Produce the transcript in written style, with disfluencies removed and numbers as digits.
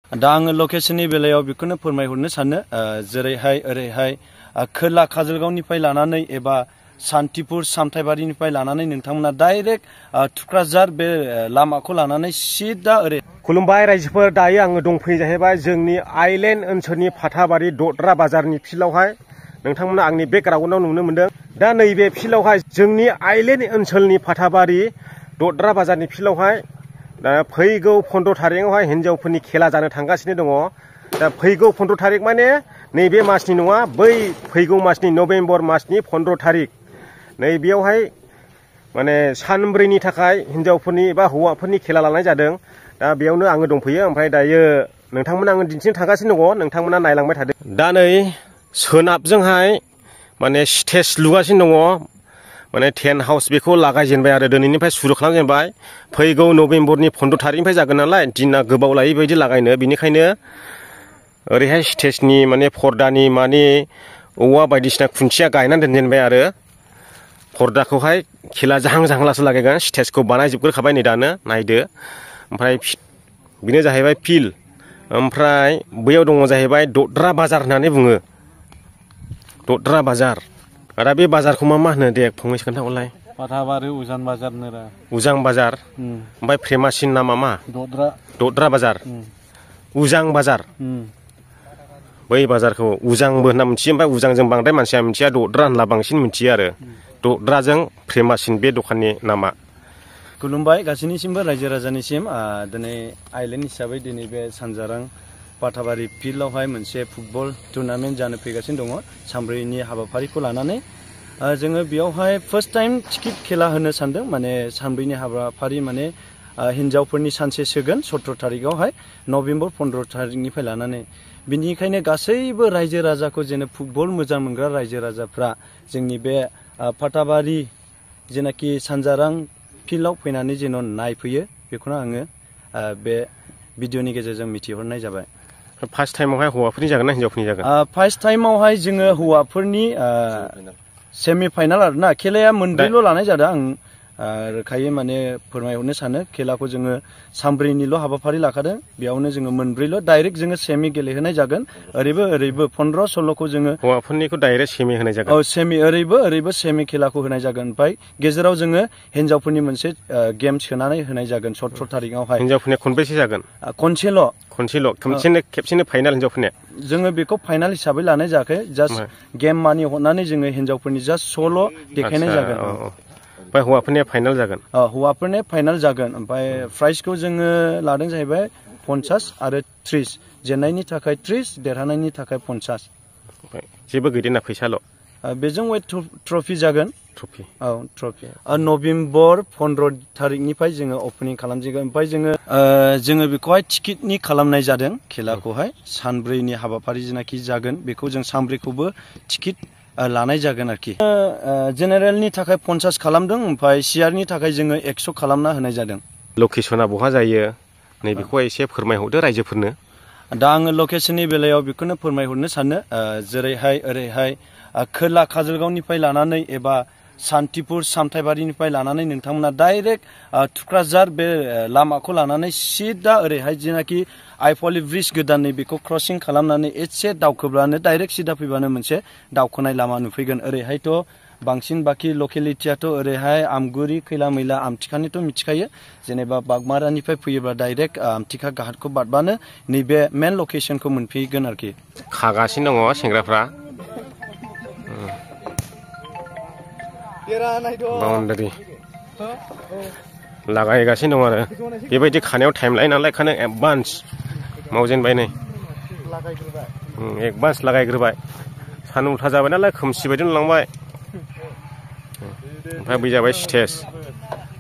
दा आङो लकेशननि बेलायाव बेखौनो फोरमायहरनो सानो जेरैहाय ओरैहाय खोला काजलगावनिफ्राय लानानै एबा सान्तिपुर सामथाइबारिनिफ्राय लानानै नोंथांमोना डाइरेक्ट थुक्राझार बे लामाखौ लानानै सिदा ओरै खुलुमबाय रायजोफोर दायो आङो दंफैयो जाहैबाय जोंनि आइलेण्ड ओनसोलनि फाथाबारि दद्रा बाजारनि फिल्डआवहाय नोंथांमोना आंनि बेकग्राउन्डआव नुनो मोनदों दा नैबे फिल्डआवहाय जोंनि आइलेण्ड ओनसोलनि फाथाबारि दद्रा बाजारनि फिल्डआवहाय दा फैगौ 15 थारिखआवहाय हिन्जावफोरनि खेला जानो थांगासिनो दङ दा फैगौ 15 थारिख माने नैबे मासनि नङा बै फैगौ मासनि नभेम्बर मासनि 15 थारिख नैबेयावहाय माने सानब्रैनि थाखाय हिन्जावफोरनि एबा हौवाफोरनि खेला लानाय जादों दा बेयावनो आङो दंफैयो ओमफ्राय दायो नोंथांमोना आङो दिन्थिनो थांगासिनो दङ नोंथांमोना नायलांबाय थादों दा नै सोनाबजोंहाय माने स्टेज लुगासिनो दङ माने टेन्ट हाउस बेखौ लागायजेनबाय आरो दिनैनिफ्राय सुरु खालामजेनबाय फैगौ नभेम्बरनि 15 थारिखनिफ्राय जागोन नालाय दिना गोबाव लायै बायदि लागायनो बिनिखायनो ओरैहाय स्टेजनि माने पर्दानि माने औवा बायदिसिना खुन्थिया गायनानै दोनजेनबाय आरो पर्दाखौहाय खेला जाहां जाहांलासो लागायगोन स्टेजखौ बानायजोबग्रोखाबाय नै दानो नायदो ओमफ्राय बेनो जाहैबाय फिल्ड ओमफ्राय बैयाव दङ जाहैबाय दद्रा बाजार होननानै बुङो दद्रा बाजार आरो बे बाजारखौ मा होनो दे फंनैसो खोन्थाहरलाय फाथाबारि उजान बाजार उजां बाजार ओमफ्राय फेमाससिन नामा मा दद्रा बाजार उजां बाजार बै बाजारखौ उजांबो होनना मिथियो ओमफ्राय उजांजों बांद्राय मानसिया मिथिया दद्रा होनना बांसिन मिथियो आरो दद्राजों फेमाससिन बे दखाननि नामा खुलुमबाय गासैनिसिमबो रायजो राजानिसिम दिनै आइलेण्ड हिसाबै दिनै बे सानजारां फाथाबारि फिल्डआवहाय मोनसे फुटबल टुर्नामेन्ट जानो फैगासिनो दङ सानब्रैनि हाबाफारिखौ लानानै जोङो बेयावहाय फार्स्ट टाइम टिकेट खेला होनो सानदों माने सानब्रैनि हाबाफारि माने हिन्जावफोरनि सानसे सोगोन 17 थारिखआवहाय नभेम्बर 15 थारिखनिफ्राय लानानै बिनिखायनो गासैबो रायजो राजाखौ जेन फुटबल मोजां मोनग्रा रायजो राजाफ्रा जोंनि बे फाथाबारि जेनाखि सानजारां फिल्डआव फैनानै जेन नायफैयो बेखौनो आङो बे भिडिअनि गेजेरजों मिथिहरनाय जाबाय फार्स्ट टाइमावहाय हौवाफोरनि जागोन ना हिन्जावफोरनि जागोन फार्स्ट टाइमावहाय जोङो हौवाफोरनि सेमि फाइनाल आरोना खेलाया मोनब्रैल' लानाय जादों आं रोखायै माने फोरमायहरनो सानो खेलाखौ जोङो सानब्रैनिल' हाबाफारि लाखादों बेयावनो जोङो मोनब्रैल' डाइरेक्ट जोङो सेमि गेलेहोनाय जागोन ओरैबो 15-16खौ जोङो हौवाफोरनिखौ डाइरेक्ट सेमि होनाय जागोन औ सेमि ओरैबो सेमि खेलाखौ होनाय जागोन ओमफ्राय गेजेराव जोङो हिन्जावफोरनि मोनसे गेम सोनानै होनाय जागोन 17 थारिखआवहाय हिन्जावफोरनि खनबेसे जागोन खनसेल' खेबसेनो फाइनाल हिन्जावफोरनि जोङो बेखौ फाइनाल हिसाबै लानाय जायाखै जास्ट गेम मानि हरनानै जोङो हिन्जावफोरनि जास्ट सल' देखायनाय जागोन ओमफ्राय हौवाफोरनिया फाइनाल जागोन हौवाफोरनिया फाइनाल जागोन ओमफ्राय प्राइजखौ जोङो लादों जाहैबाय 50 आरो 30 जेननायनि थाखाय 30 देरहानायनि थाखाय 50 जेबो गैदेना फैसाल' बेजों वेट ट्रफि जागोन ट्रफि नभेम्बर 15 थारिखनिफ्राय जोङो अपेनिं खालामसिगोन ओमफ्राय जोङो बेखौहाय टिकेटनि खालामनाय जादों खेलाखौहाय सानब्रैनि हाबाफारि जेनाखि जागोन बेखौ जों सानब्रैखौबो टिकेट लानाय जागोन आरोखि जेनेरेलनि थाखाय 50 खालामदों ओमफ्राय सिआरनि थाखाय जोङो 100 खालामना होनाय जादों लकेसना बहा जायो नैबेखौ एसे फोरमायहरदो रायजोफोरनो दा आङो लकेशननि बेलायाव बेखौनो फोरमायहरनो सानो जेरैहाय ओरैहाय खोला काजलगावनिफ्राय लानानै एबा सान्तिपुर सामथाइबारिनिफ्राय लानानै नोंथांमोना डाइरेक्ट थुक्राझार बे लामाखौ लानानै सिदा ओरैहाय जेनाखि आइफवालि ब्रिज गोदाननि बेखौ क्रसिं खालामनानै एसे दावखोब्लानो डाइरेक्ट सिदा फैबानो मोनसे दावखोनाय लामा नुफैगोन ओरैहायथ' बांसिन बाखि लकेलिटियाथ' ओरैहाय आमगुरि खैला मैला आमथिखानिथ' मिथिखायो जेनेबा बागमारानिफ्राय फैयोब्ला डाइरेक्ट आमथिखा घाटखौ बारबानो नैबे मेन लकेसनखौ मोनफैगोन आरोखि खागासिनो दङ सेंग्राफ्रा बाउन्डारि लागायगासिनो दं आरो बेबायदि खानायाव टाइम लायो नालाय खानो एडभान्स मावजेनबाय नै एडभान्स लागायग्रोबाय सान उल्था जाबाय नालाय खोमसि बायदि नुलांबाय ओमफ्राय बै जाबाय स्टेज